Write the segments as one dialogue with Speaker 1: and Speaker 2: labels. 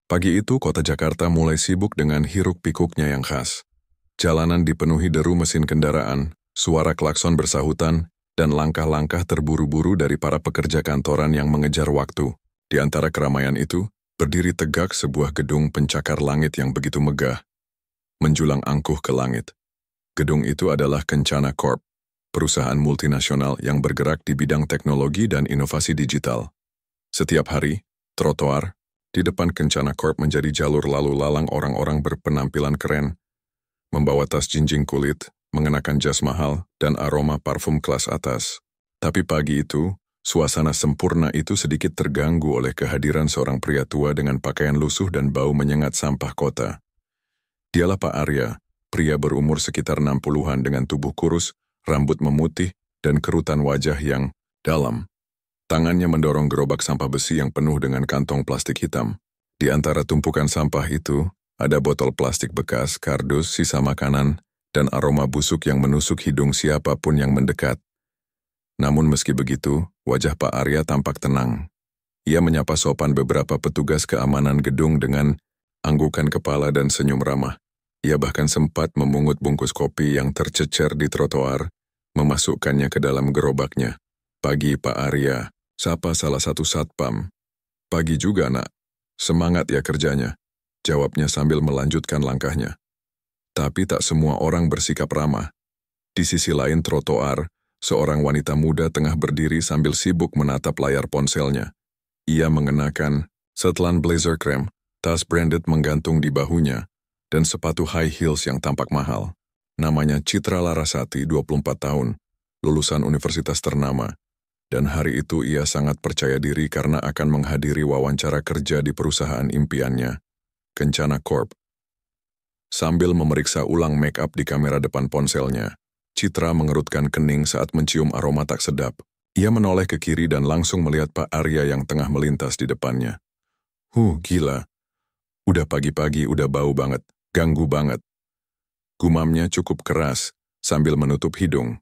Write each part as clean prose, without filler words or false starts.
Speaker 1: Pagi itu kota Jakarta mulai sibuk dengan hiruk-pikuknya yang khas. Jalanan dipenuhi deru mesin kendaraan, suara klakson bersahutan, dan langkah-langkah terburu-buru dari para pekerja kantoran yang mengejar waktu. Di antara keramaian itu, berdiri tegak sebuah gedung pencakar langit yang begitu megah, menjulang angkuh ke langit. Gedung itu adalah Kencana Corp, perusahaan multinasional yang bergerak di bidang teknologi dan inovasi digital. Setiap hari, trotoar di depan Kencana Corp menjadi jalur lalu lalang orang-orang berpenampilan keren, membawa tas jinjing kulit, mengenakan jas mahal, dan aroma parfum kelas atas. Tapi pagi itu, suasana sempurna itu sedikit terganggu oleh kehadiran seorang pria tua dengan pakaian lusuh dan bau menyengat sampah kota. Dialah Pak Arya, pria berumur sekitar 60-an dengan tubuh kurus, rambut memutih, dan kerutan wajah yang dalam. Tangannya mendorong gerobak sampah besi yang penuh dengan kantong plastik hitam. Di antara tumpukan sampah itu, ada botol plastik bekas, kardus, sisa makanan, dan aroma busuk yang menusuk hidung siapapun yang mendekat. Namun meski begitu, wajah Pak Arya tampak tenang. Ia menyapa sopan beberapa petugas keamanan gedung dengan anggukan kepala dan senyum ramah. Ia bahkan sempat memungut bungkus kopi yang tercecer di trotoar, memasukkannya ke dalam gerobaknya. "Pagi Pak Arya," sapa salah satu satpam. "Pagi juga nak, semangat ya kerjanya," jawabnya sambil melanjutkan langkahnya. Tapi tak semua orang bersikap ramah. Di sisi lain trotoar, seorang wanita muda tengah berdiri sambil sibuk menatap layar ponselnya. Ia mengenakan setelan blazer krem, tas branded menggantung di bahunya, dan sepatu high heels yang tampak mahal. Namanya Citra Larasati, 24 tahun, lulusan universitas ternama. Dan hari itu ia sangat percaya diri karena akan menghadiri wawancara kerja di perusahaan impiannya, Kencana Corp. Sambil memeriksa ulang make up di kamera depan ponselnya, Citra mengerutkan kening saat mencium aroma tak sedap. Ia menoleh ke kiri dan langsung melihat Pak Arya yang tengah melintas di depannya. Gila. Udah pagi-pagi udah bau banget, ganggu banget. Gumamnya cukup keras sambil menutup hidung.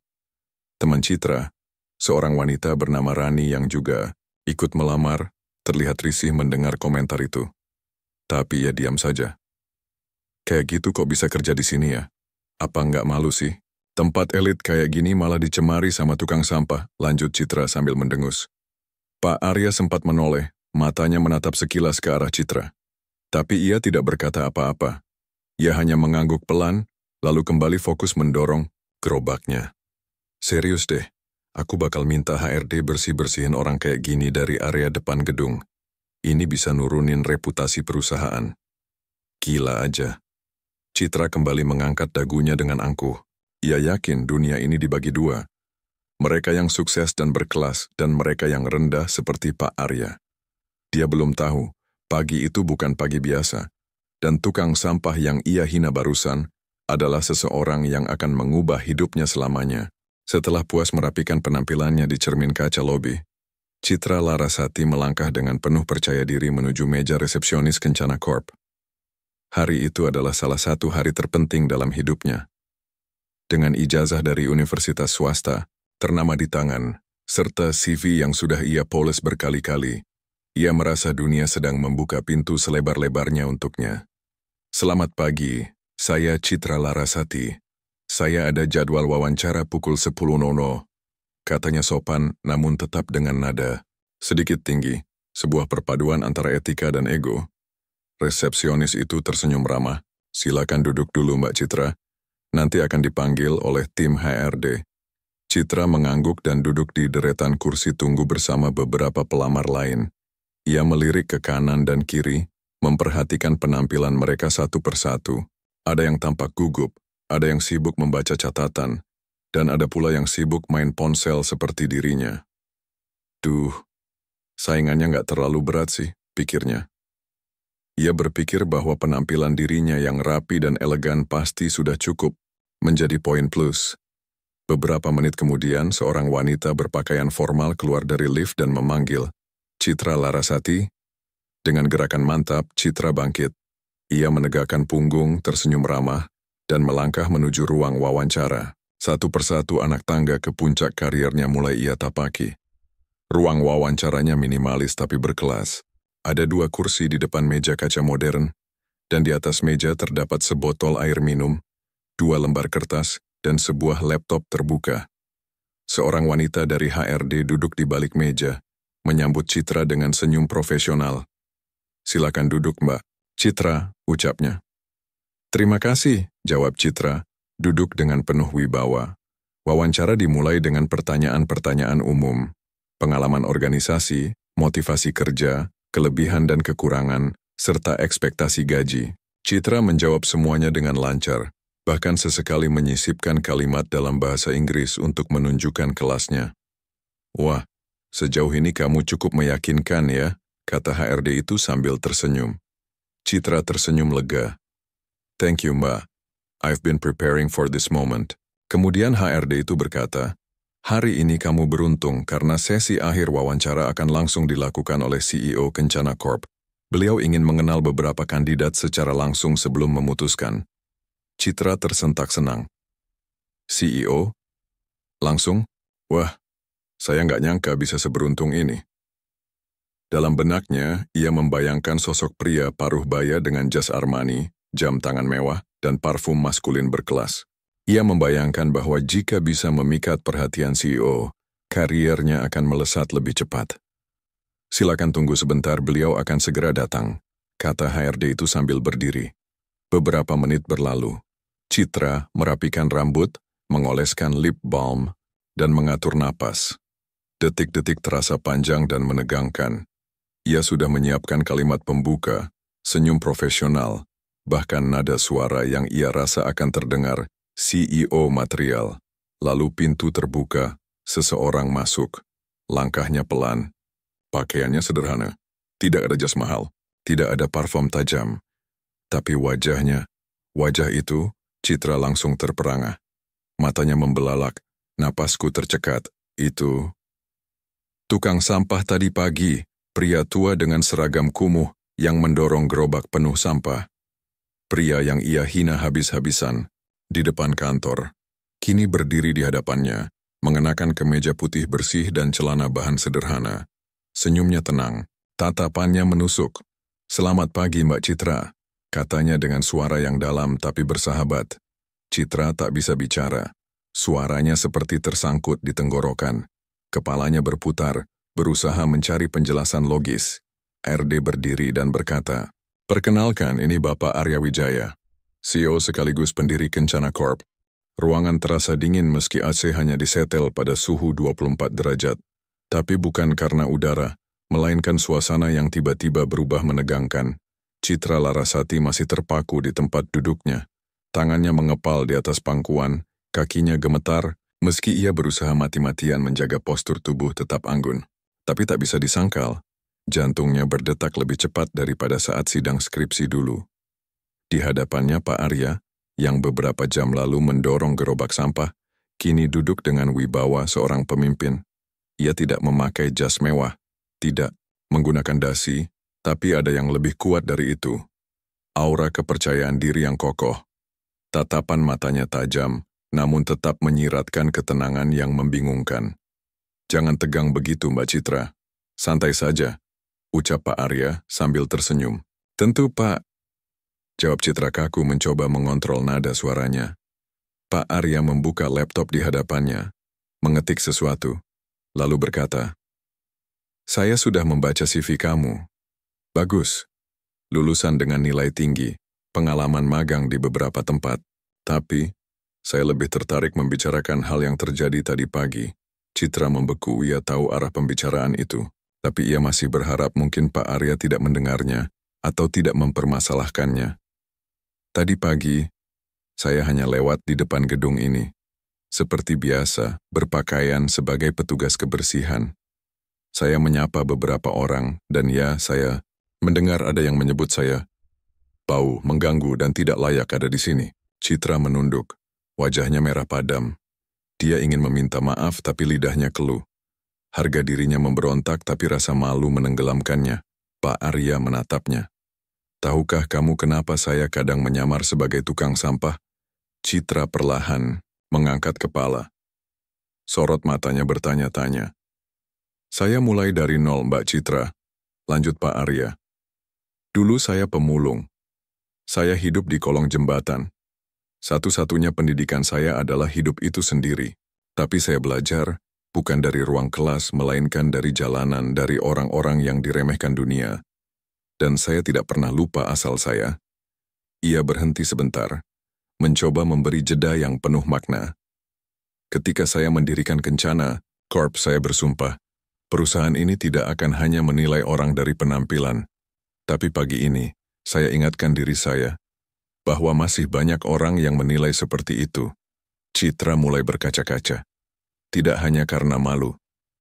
Speaker 1: Teman Citra, seorang wanita bernama Rani yang juga ikut melamar, terlihat risih mendengar komentar itu. Tapi ia diam saja. "Kayak gitu kok bisa kerja di sini ya? Apa nggak malu sih? Tempat elit kayak gini malah dicemari sama tukang sampah," lanjut Citra sambil mendengus. Pak Arya sempat menoleh, matanya menatap sekilas ke arah Citra. Tapi ia tidak berkata apa-apa. Ia hanya mengangguk pelan, lalu kembali fokus mendorong gerobaknya. "Serius deh. Aku bakal minta HRD bersih-bersihin orang kayak gini dari area depan gedung. Ini bisa nurunin reputasi perusahaan." Gila aja. Citra kembali mengangkat dagunya dengan angkuh. Ia yakin dunia ini dibagi dua. Mereka yang sukses dan berkelas dan mereka yang rendah seperti Pak Arya. Dia belum tahu, pagi itu bukan pagi biasa. Dan tukang sampah yang ia hina barusan adalah seseorang yang akan mengubah hidupnya selamanya. Setelah puas merapikan penampilannya di cermin kaca lobi, Citra Larasati melangkah dengan penuh percaya diri menuju meja resepsionis Kencana Corp. Hari itu adalah salah satu hari terpenting dalam hidupnya. Dengan ijazah dari universitas swasta, ternama di tangan, serta CV yang sudah ia poles berkali-kali, ia merasa dunia sedang membuka pintu selebar-lebarnya untuknya. "Selamat pagi, saya Citra Larasati. Saya ada jadwal wawancara pukul 10.00, katanya sopan namun tetap dengan nada sedikit tinggi, sebuah perpaduan antara etika dan ego. Resepsionis itu tersenyum ramah. "Silakan duduk dulu Mbak Citra. Nanti akan dipanggil oleh tim HRD." Citra mengangguk dan duduk di deretan kursi tunggu bersama beberapa pelamar lain. Ia melirik ke kanan dan kiri, memperhatikan penampilan mereka satu persatu. Ada yang tampak gugup, ada yang sibuk membaca catatan, dan ada pula yang sibuk main ponsel seperti dirinya. Duh, saingannya nggak terlalu berat sih, pikirnya. Ia berpikir bahwa penampilan dirinya yang rapi dan elegan pasti sudah cukup menjadi poin plus. Beberapa menit kemudian, seorang wanita berpakaian formal keluar dari lift dan memanggil, "Citra Larasati." Dengan gerakan mantap, Citra bangkit. Ia menegakkan punggung, tersenyum ramah, dan melangkah menuju ruang wawancara. Satu persatu anak tangga ke puncak karirnya mulai ia tapaki. Ruang wawancaranya minimalis tapi berkelas. Ada 2 kursi di depan meja kaca modern, dan di atas meja terdapat sebotol air minum, 2 lembar kertas, dan sebuah laptop terbuka. Seorang wanita dari HRD duduk di balik meja, menyambut Citra dengan senyum profesional. "Silakan duduk, Mbak." "Citra," ucapnya. "Terima kasih," jawab Citra, duduk dengan penuh wibawa. Wawancara dimulai dengan pertanyaan-pertanyaan umum, pengalaman organisasi, motivasi kerja, kelebihan dan kekurangan, serta ekspektasi gaji. Citra menjawab semuanya dengan lancar, bahkan sesekali menyisipkan kalimat dalam bahasa Inggris untuk menunjukkan kelasnya. "Wah, sejauh ini kamu cukup meyakinkan ya," kata HRD itu sambil tersenyum. Citra tersenyum lega. "Thank you, Mbak. I've been preparing for this moment." Kemudian HRD itu berkata, "Hari ini kamu beruntung karena sesi akhir wawancara akan langsung dilakukan oleh CEO Kencana Corp. Beliau ingin mengenal beberapa kandidat secara langsung sebelum memutuskan." Citra tersentak senang. "CEO? Langsung? Wah, saya nggak nyangka bisa seberuntung ini." Dalam benaknya, ia membayangkan sosok pria paruh baya dengan jas Armani, jam tangan mewah, dan parfum maskulin berkelas. Ia membayangkan bahwa jika bisa memikat perhatian CEO, kariernya akan melesat lebih cepat. "Silakan tunggu sebentar, beliau akan segera datang," kata HRD itu sambil berdiri. Beberapa menit berlalu. Citra merapikan rambut, mengoleskan lip balm, dan mengatur napas. Detik-detik terasa panjang dan menegangkan. Ia sudah menyiapkan kalimat pembuka, senyum profesional, bahkan nada suara yang ia rasa akan terdengar CEO material. Lalu pintu terbuka, seseorang masuk. Langkahnya pelan. Pakaiannya sederhana. Tidak ada jas mahal. Tidak ada parfum tajam. Tapi wajah itu, Citra langsung terperangah. Matanya membelalak, napasku tercekat. Itu tukang sampah tadi pagi, pria tua dengan seragam kumuh yang mendorong gerobak penuh sampah. Pria yang ia hina habis-habisan di depan kantor, kini berdiri di hadapannya, mengenakan kemeja putih bersih dan celana bahan sederhana. Senyumnya tenang, tatapannya menusuk. "Selamat pagi, Mbak Citra," katanya dengan suara yang dalam tapi bersahabat. Citra tak bisa bicara. Suaranya seperti tersangkut di tenggorokan. Kepalanya berputar, berusaha mencari penjelasan logis. RD berdiri dan berkata, "Perkenalkan, ini Bapak Arya Wijaya, CEO sekaligus pendiri Kencana Corp." Ruangan terasa dingin meski AC hanya disetel pada suhu 24 derajat. Tapi bukan karena udara, melainkan suasana yang tiba-tiba berubah menegangkan. Citra Larasati masih terpaku di tempat duduknya. Tangannya mengepal di atas pangkuan, kakinya gemetar, meski ia berusaha mati-matian menjaga postur tubuh tetap anggun. Tapi tak bisa disangkal, jantungnya berdetak lebih cepat daripada saat sidang skripsi dulu. Di hadapannya Pak Arya, yang beberapa jam lalu mendorong gerobak sampah, kini duduk dengan wibawa seorang pemimpin. Ia tidak memakai jas mewah, tidak menggunakan dasi, tapi ada yang lebih kuat dari itu. Aura kepercayaan diri yang kokoh. Tatapan matanya tajam, namun tetap menyiratkan ketenangan yang membingungkan. "Jangan tegang begitu, Mbak Citra. Santai saja," ucap Pak Arya sambil tersenyum. "Tentu, Pak," jawab Citra kaku mencoba mengontrol nada suaranya. Pak Arya membuka laptop di hadapannya, mengetik sesuatu, lalu berkata, "Saya sudah membaca CV kamu. Bagus. Lulusan dengan nilai tinggi, pengalaman magang di beberapa tempat. Tapi, saya lebih tertarik membicarakan hal yang terjadi tadi pagi." Citra membeku, ia tahu arah pembicaraan itu, tapi ia masih berharap mungkin Pak Arya tidak mendengarnya atau tidak mempermasalahkannya. "Tadi pagi, saya hanya lewat di depan gedung ini. Seperti biasa, berpakaian sebagai petugas kebersihan. Saya menyapa beberapa orang, dan ya, saya mendengar ada yang menyebut saya bau, mengganggu, dan tidak layak ada di sini." Citra menunduk, wajahnya merah padam. Dia ingin meminta maaf, tapi lidahnya keluh. Harga dirinya memberontak, tapi rasa malu menenggelamkannya. Pak Arya menatapnya. "Tahukah kamu kenapa saya kadang menyamar sebagai tukang sampah?" Citra perlahan mengangkat kepala. Sorot matanya bertanya-tanya. "Saya mulai dari nol, Mbak Citra. Lanjut Pak Arya. Dulu saya pemulung. Saya hidup di kolong jembatan. Satu-satunya pendidikan saya adalah hidup itu sendiri. Tapi saya belajar, bukan dari ruang kelas, melainkan dari jalanan, dari orang-orang yang diremehkan dunia. Dan saya tidak pernah lupa asal saya. Ia berhenti sebentar, mencoba memberi jeda yang penuh makna. Ketika saya mendirikan Kencana Corp, saya bersumpah, perusahaan ini tidak akan hanya menilai orang dari penampilan. Tapi pagi ini, saya ingatkan diri saya, bahwa masih banyak orang yang menilai seperti itu. Citra mulai berkaca-kaca. Tidak hanya karena malu,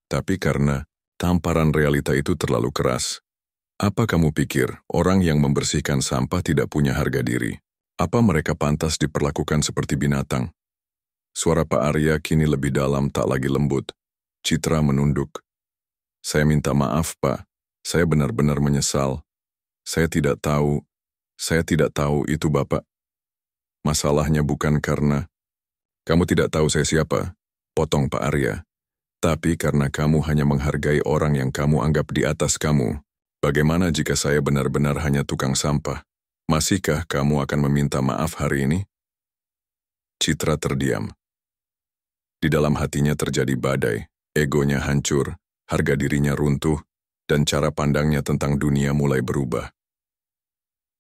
Speaker 1: tapi karena tamparan realita itu terlalu keras. Apa kamu pikir orang yang membersihkan sampah tidak punya harga diri? Apa mereka pantas diperlakukan seperti binatang? Suara Pak Arya kini lebih dalam, tak lagi lembut. Citra menunduk. Saya minta maaf, Pak. Saya benar-benar menyesal. Saya tidak tahu itu Bapak. Masalahnya bukan karena kamu tidak tahu saya siapa, potong Pak Arya. Tapi karena kamu hanya menghargai orang yang kamu anggap di atas kamu. Bagaimana jika saya benar-benar hanya tukang sampah? Masihkah kamu akan meminta maaf hari ini? Citra terdiam. Di dalam hatinya terjadi badai, egonya hancur, harga dirinya runtuh, dan cara pandangnya tentang dunia mulai berubah.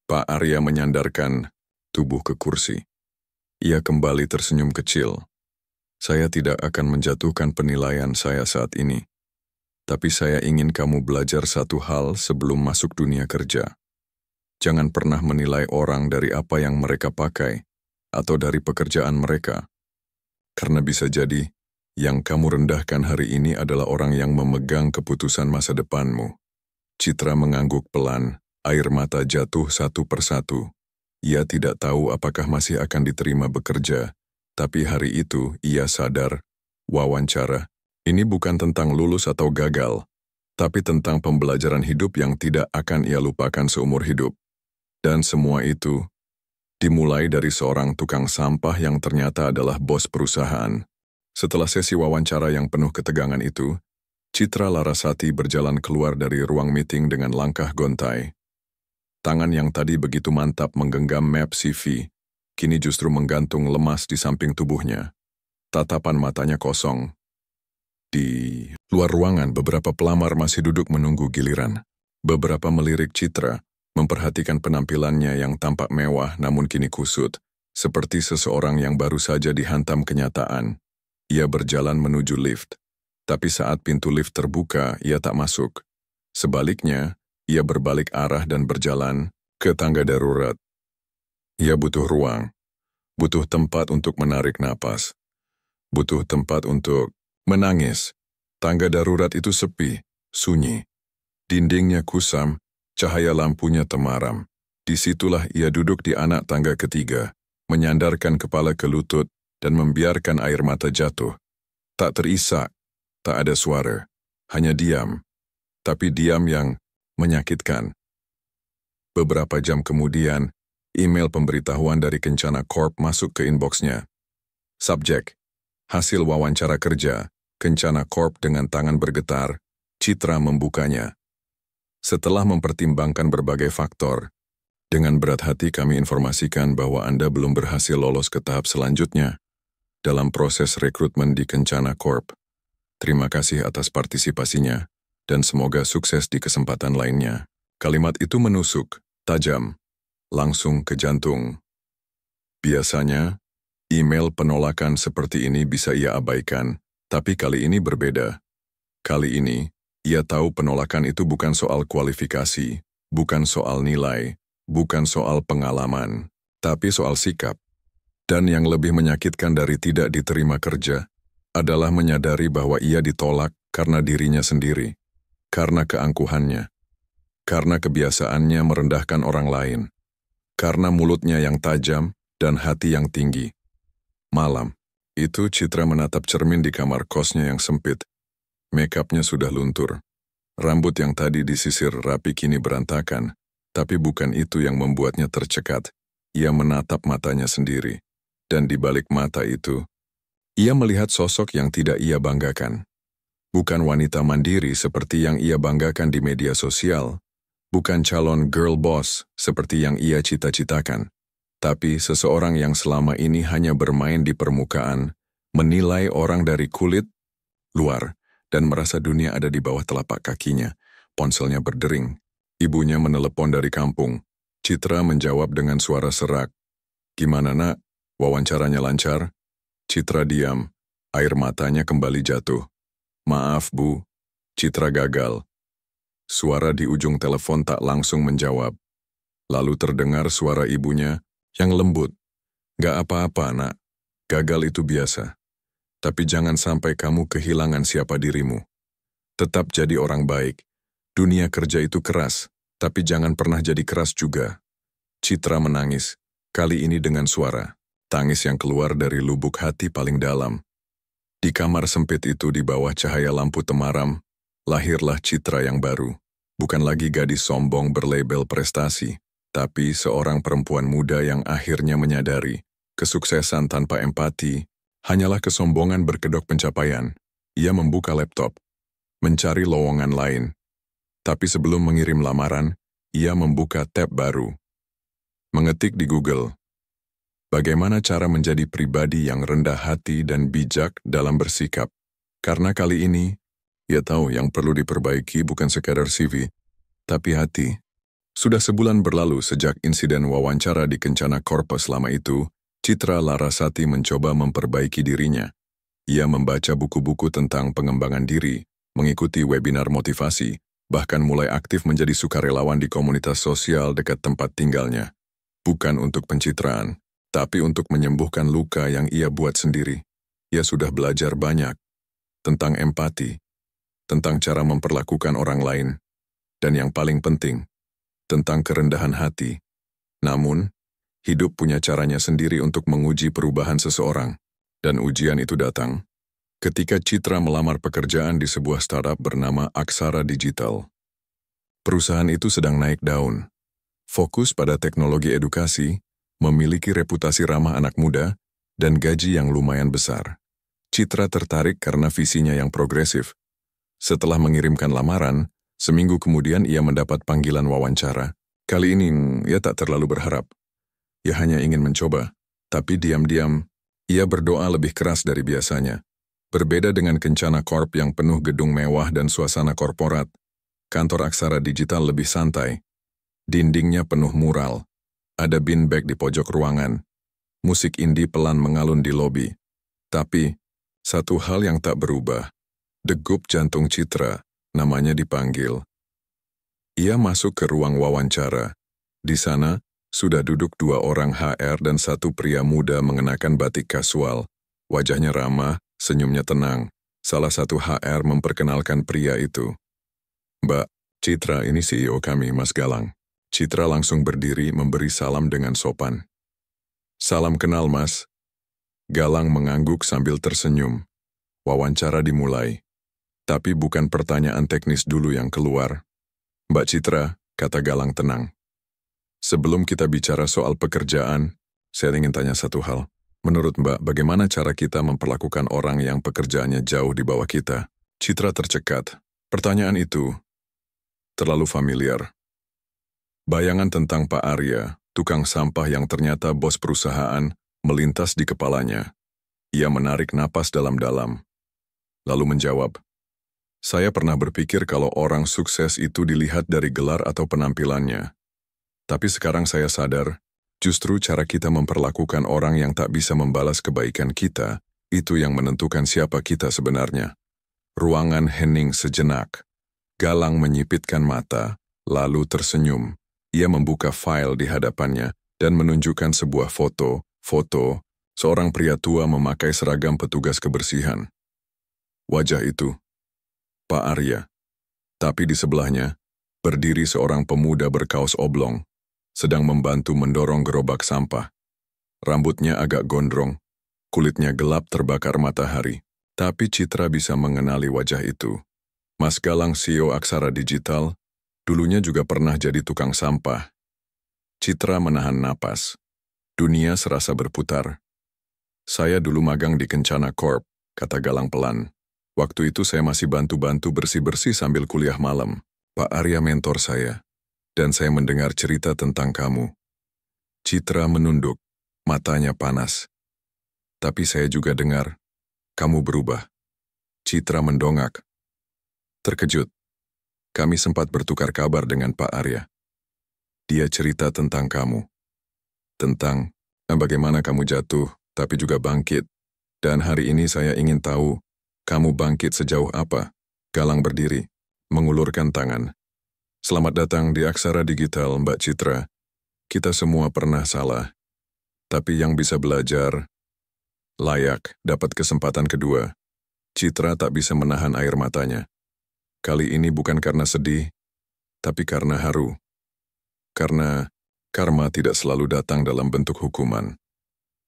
Speaker 1: Pak Arya menyandarkan tubuh ke kursi. Ia kembali tersenyum kecil. Saya tidak akan menjatuhkan penilaian saya saat ini. Tapi saya ingin kamu belajar satu hal sebelum masuk dunia kerja. Jangan pernah menilai orang dari apa yang mereka pakai atau dari pekerjaan mereka. Karena bisa jadi, yang kamu rendahkan hari ini adalah orang yang memegang keputusan masa depanmu. Citra mengangguk pelan, air mata jatuh satu persatu. Ia tidak tahu apakah masih akan diterima bekerja, tapi hari itu ia sadar, wawancara, ini bukan tentang lulus atau gagal, tapi tentang pembelajaran hidup yang tidak akan ia lupakan seumur hidup. Dan semua itu dimulai dari seorang tukang sampah yang ternyata adalah bos perusahaan. Setelah sesi wawancara yang penuh ketegangan itu, Citra Larasati berjalan keluar dari ruang meeting dengan langkah gontai. Tangan yang tadi begitu mantap menggenggam map CV, kini justru menggantung lemas di samping tubuhnya. Tatapan matanya kosong. Di luar ruangan, beberapa pelamar masih duduk menunggu giliran. Beberapa melirik Citra, memperhatikan penampilannya yang tampak mewah namun kini kusut, seperti seseorang yang baru saja dihantam kenyataan. Ia berjalan menuju lift, tapi saat pintu lift terbuka, ia tak masuk. Sebaliknya, ia berbalik arah dan berjalan ke tangga darurat. Ia butuh ruang, butuh tempat untuk menarik napas, butuh tempat untuk menangis. Tangga darurat itu sepi, sunyi. Dindingnya kusam, cahaya lampunya temaram. Disitulah ia duduk di anak tangga ketiga, menyandarkan kepala ke lutut dan membiarkan air mata jatuh. Tak terisak, tak ada suara, hanya diam. Tapi diam yang menyakitkan. Beberapa jam kemudian, email pemberitahuan dari Kencana Corp masuk ke inboxnya. Subjek, hasil wawancara kerja, Kencana Corp. Dengan tangan bergetar, Citra membukanya. Setelah mempertimbangkan berbagai faktor, dengan berat hati kami informasikan bahwa Anda belum berhasil lolos ke tahap selanjutnya dalam proses rekrutmen di Kencana Corp. Terima kasih atas partisipasinya, dan semoga sukses di kesempatan lainnya. Kalimat itu menusuk, tajam, langsung ke jantung. Biasanya, email penolakan seperti ini bisa ia abaikan, tapi kali ini berbeda. Kali ini, ia tahu penolakan itu bukan soal kualifikasi, bukan soal nilai, bukan soal pengalaman, tapi soal sikap. Dan yang lebih menyakitkan dari tidak diterima kerja, adalah menyadari bahwa ia ditolak karena dirinya sendiri, karena keangkuhannya, karena kebiasaannya merendahkan orang lain, karena mulutnya yang tajam dan hati yang tinggi. Malam, itu Citra menatap cermin di kamar kosnya yang sempit. Make-upnya sudah luntur. Rambut yang tadi disisir rapi kini berantakan, tapi bukan itu yang membuatnya tercekat. Ia menatap matanya sendiri, dan di balik mata itu, ia melihat sosok yang tidak ia banggakan. Bukan wanita mandiri seperti yang ia banggakan di media sosial, bukan calon girl boss seperti yang ia cita-citakan, tapi seseorang yang selama ini hanya bermain di permukaan, menilai orang dari kulit luar, dan merasa dunia ada di bawah telapak kakinya. Ponselnya berdering. Ibunya menelepon dari kampung. Citra menjawab dengan suara serak. "Gimana nak? Wawancaranya lancar?" Citra diam. Air matanya kembali jatuh. "Maaf Bu, Citra gagal." Suara di ujung telepon tak langsung menjawab. Lalu terdengar suara ibunya yang lembut. "Gak apa-apa nak, gagal itu biasa. Tapi jangan sampai kamu kehilangan siapa dirimu. Tetap jadi orang baik. Dunia kerja itu keras, tapi jangan pernah jadi keras juga." Citra menangis, kali ini dengan suara. Tangis yang keluar dari lubuk hati paling dalam. Di kamar sempit itu di bawah cahaya lampu temaram, lahirlah Citra yang baru. Bukan lagi gadis sombong berlabel prestasi, tapi seorang perempuan muda yang akhirnya menyadari kesuksesan tanpa empati hanyalah kesombongan berkedok pencapaian. Ia membuka laptop, mencari lowongan lain. Tapi sebelum mengirim lamaran, ia membuka tab baru. Mengetik di Google, bagaimana cara menjadi pribadi yang rendah hati dan bijak dalam bersikap. Karena kali ini, ia tahu yang perlu diperbaiki bukan sekadar CV, tapi hati. Sudah sebulan berlalu sejak insiden wawancara di Kencana Corpus lama itu, Citra Larasati mencoba memperbaiki dirinya. Ia membaca buku-buku tentang pengembangan diri, mengikuti webinar motivasi, bahkan mulai aktif menjadi sukarelawan di komunitas sosial dekat tempat tinggalnya. Bukan untuk pencitraan, tapi untuk menyembuhkan luka yang ia buat sendiri. Ia sudah belajar banyak tentang empati, tentang cara memperlakukan orang lain, dan yang paling penting, tentang kerendahan hati. Namun, hidup punya caranya sendiri untuk menguji perubahan seseorang, dan ujian itu datang ketika Citra melamar pekerjaan di sebuah startup bernama Aksara Digital. Perusahaan itu sedang naik daun, fokus pada teknologi edukasi, memiliki reputasi ramah anak muda, dan gaji yang lumayan besar. Citra tertarik karena visinya yang progresif. Setelah mengirimkan lamaran, seminggu kemudian ia mendapat panggilan wawancara. Kali ini ia tak terlalu berharap. Ia hanya ingin mencoba, tapi diam-diam, ia berdoa lebih keras dari biasanya. Berbeda dengan Kencana Corp yang penuh gedung mewah dan suasana korporat, kantor Aksara Digital lebih santai. Dindingnya penuh mural. Ada beanbag di pojok ruangan. Musik indie pelan mengalun di lobi. Tapi, satu hal yang tak berubah. Degup jantung Citra, namanya dipanggil. Ia masuk ke ruang wawancara. Di sana, sudah duduk 2 orang HR dan 1 pria muda mengenakan batik kasual. Wajahnya ramah, senyumnya tenang. Salah satu HR memperkenalkan pria itu. "Mbak, Citra ini CEO kami, Mas Galang." Citra langsung berdiri memberi salam dengan sopan. "Salam kenal, Mas." Galang mengangguk sambil tersenyum. Wawancara dimulai. Tapi bukan pertanyaan teknis dulu yang keluar. "Mbak Citra," kata Galang tenang. "Sebelum kita bicara soal pekerjaan, saya ingin tanya satu hal. Menurut Mbak, bagaimana cara kita memperlakukan orang yang pekerjaannya jauh di bawah kita?" Citra tercekat. Pertanyaan itu terlalu familiar. Bayangan tentang Pak Arya, tukang sampah yang ternyata bos perusahaan, melintas di kepalanya. Ia menarik napas dalam-dalam, lalu menjawab, "Saya pernah berpikir kalau orang sukses itu dilihat dari gelar atau penampilannya. Tapi sekarang saya sadar, justru cara kita memperlakukan orang yang tak bisa membalas kebaikan kita, itu yang menentukan siapa kita sebenarnya." Ruangan hening sejenak. Galang menyipitkan mata, lalu tersenyum. Ia membuka file di hadapannya dan menunjukkan sebuah foto seorang pria tua memakai seragam petugas kebersihan. Wajah itu, Pak Arya. Tapi di sebelahnya, berdiri seorang pemuda berkaos oblong, sedang membantu mendorong gerobak sampah. Rambutnya agak gondrong, kulitnya gelap terbakar matahari. Tapi Citra bisa mengenali wajah itu. Mas Galang, CEO Aksara Digital, dulunya juga pernah jadi tukang sampah. Citra menahan napas. Dunia serasa berputar. "Saya dulu magang di Kencana Corp," kata Galang pelan. Waktu itu saya masih bantu-bantu bersih-bersih sambil kuliah malam. Pak Arya mentor saya, dan saya mendengar cerita tentang kamu. Citra menunduk, matanya panas. Tapi saya juga dengar, kamu berubah. Citra mendongak. Terkejut, kami sempat bertukar kabar dengan Pak Arya. Dia cerita tentang kamu. Tentang bagaimana kamu jatuh, tapi juga bangkit. Dan hari ini saya ingin tahu, kamu bangkit sejauh apa? Galang berdiri, mengulurkan tangan. Selamat datang di Aksara Digital, Mbak Citra. Kita semua pernah salah. Tapi yang bisa belajar, layak dapat kesempatan kedua. Citra tak bisa menahan air matanya. Kali ini bukan karena sedih, tapi karena haru. Karena karma tidak selalu datang dalam bentuk hukuman.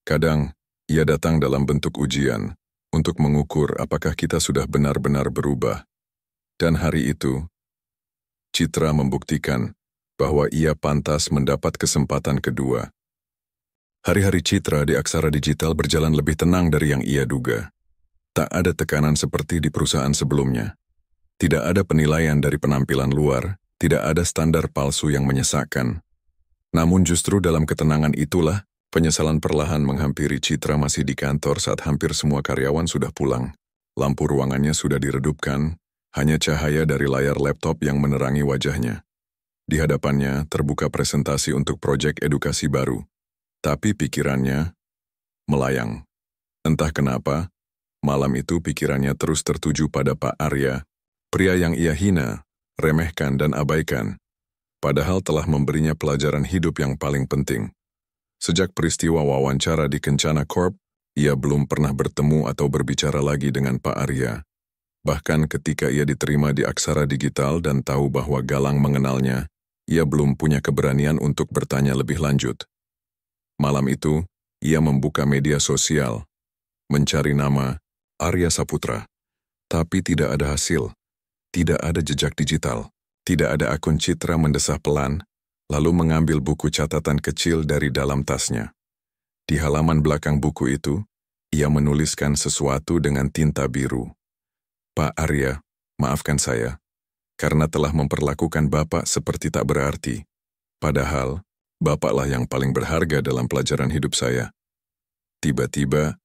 Speaker 1: Kadang, ia datang dalam bentuk ujian, untuk mengukur apakah kita sudah benar-benar berubah. Dan hari itu, Citra membuktikan bahwa ia pantas mendapat kesempatan kedua. Hari-hari Citra di Aksara Digital berjalan lebih tenang dari yang ia duga. Tak ada tekanan seperti di perusahaan sebelumnya. Tidak ada penilaian dari penampilan luar, tidak ada standar palsu yang menyesakkan. Namun justru dalam ketenangan itulah, penyesalan perlahan menghampiri. Citra masih di kantor saat hampir semua karyawan sudah pulang. Lampu ruangannya sudah diredupkan, hanya cahaya dari layar laptop yang menerangi wajahnya. Di hadapannya terbuka presentasi untuk proyek edukasi baru. Tapi pikirannya melayang. Entah kenapa, malam itu pikirannya terus tertuju pada Pak Arya, pria yang ia hina, remehkan dan abaikan, padahal telah memberinya pelajaran hidup yang paling penting. Sejak peristiwa wawancara di Kencana Corp, ia belum pernah bertemu atau berbicara lagi dengan Pak Arya. Bahkan ketika ia diterima di Aksara Digital dan tahu bahwa Galang mengenalnya, ia belum punya keberanian untuk bertanya lebih lanjut. Malam itu, ia membuka media sosial, mencari nama Arya Saputra, tapi tidak ada hasil. Tidak ada jejak digital, tidak ada akun. Citra mendesah pelan, lalu mengambil buku catatan kecil dari dalam tasnya. Di halaman belakang buku itu, ia menuliskan sesuatu dengan tinta biru. Pak Arya, maafkan saya, karena telah memperlakukan Bapak seperti tak berarti. Padahal, Bapaklah yang paling berharga dalam pelajaran hidup saya. Tiba-tiba,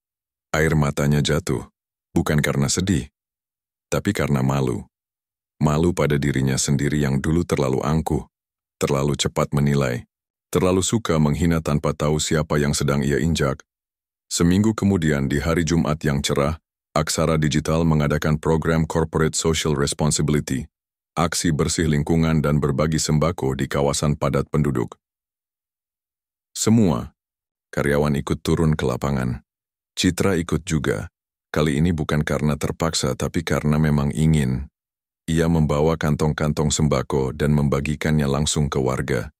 Speaker 1: air matanya jatuh, bukan karena sedih, tapi karena malu. Malu pada dirinya sendiri yang dulu terlalu angkuh, terlalu cepat menilai, terlalu suka menghina tanpa tahu siapa yang sedang ia injak. Seminggu kemudian di hari Jumat yang cerah, Aksara Digital mengadakan program Corporate Social Responsibility, aksi bersih lingkungan dan berbagi sembako di kawasan padat penduduk. Semua karyawan ikut turun ke lapangan. Citra ikut juga, kali ini bukan karena terpaksa tapi karena memang ingin. Ia membawa kantong-kantong sembako dan membagikannya langsung ke warga.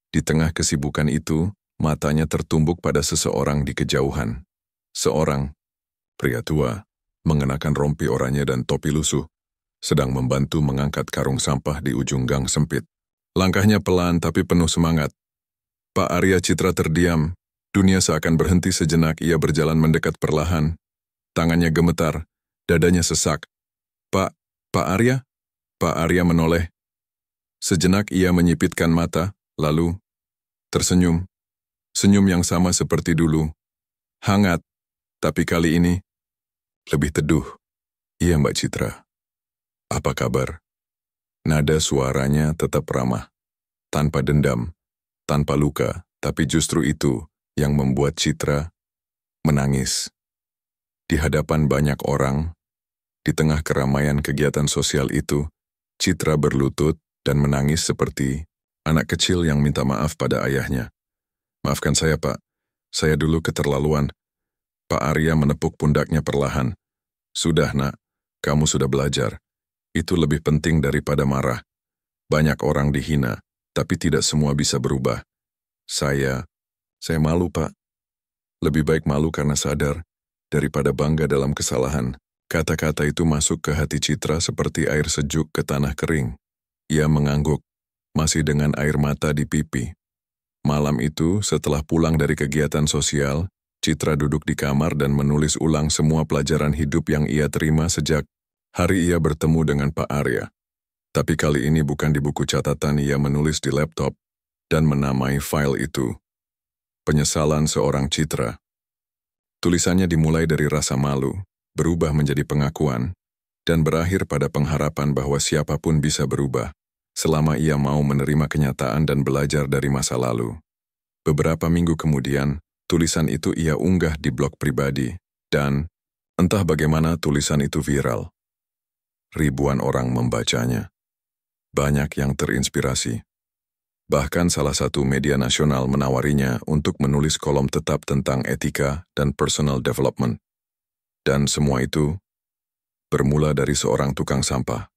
Speaker 1: Di tengah kesibukan itu, matanya tertumbuk pada seseorang di kejauhan. Seorang pria tua, mengenakan rompi oranye dan topi lusuh, sedang membantu mengangkat karung sampah di ujung gang sempit. Langkahnya pelan tapi penuh semangat. Pak Arya. Citra terdiam, dunia seakan berhenti sejenak. Ia berjalan mendekat perlahan. Tangannya gemetar, dadanya sesak. Pak Arya? Pak Arya menoleh. Sejenak ia menyipitkan mata, lalu tersenyum. Senyum yang sama seperti dulu. Hangat, tapi kali ini lebih teduh. Iya Mbak Citra. Apa kabar? Nada suaranya tetap ramah. Tanpa dendam, tanpa luka, tapi justru itu yang membuat Citra menangis. Di hadapan banyak orang, di tengah keramaian kegiatan sosial itu, Citra berlutut dan menangis seperti anak kecil yang minta maaf pada ayahnya. Maafkan saya, Pak. Saya dulu keterlaluan. Pak Arya menepuk pundaknya perlahan. Sudah, Nak. Kamu sudah belajar. Itu lebih penting daripada marah. Banyak orang dihina, tapi tidak semua bisa berubah. Saya malu, Pak. Lebih baik malu karena sadar, daripada bangga dalam kesalahan. Kata-kata itu masuk ke hati Citra seperti air sejuk ke tanah kering. Ia mengangguk, masih dengan air mata di pipi. Malam itu, setelah pulang dari kegiatan sosial, Citra duduk di kamar dan menulis ulang semua pelajaran hidup yang ia terima sejak Hari ia bertemu dengan Pak Arya. Tapi kali ini bukan di buku catatan, ia menulis di laptop dan menamai file itu Penyesalan Seorang Citra. Tulisannya dimulai dari rasa malu, berubah menjadi pengakuan, dan berakhir pada pengharapan bahwa siapapun bisa berubah, selama ia mau menerima kenyataan dan belajar dari masa lalu. Beberapa minggu kemudian, tulisan itu ia unggah di blog pribadi, dan entah bagaimana tulisan itu viral. Ribuan orang membacanya. Banyak yang terinspirasi. Bahkan salah satu media nasional menawarinya untuk menulis kolom tetap tentang etika dan personal development. Dan semua itu bermula dari seorang tukang sampah.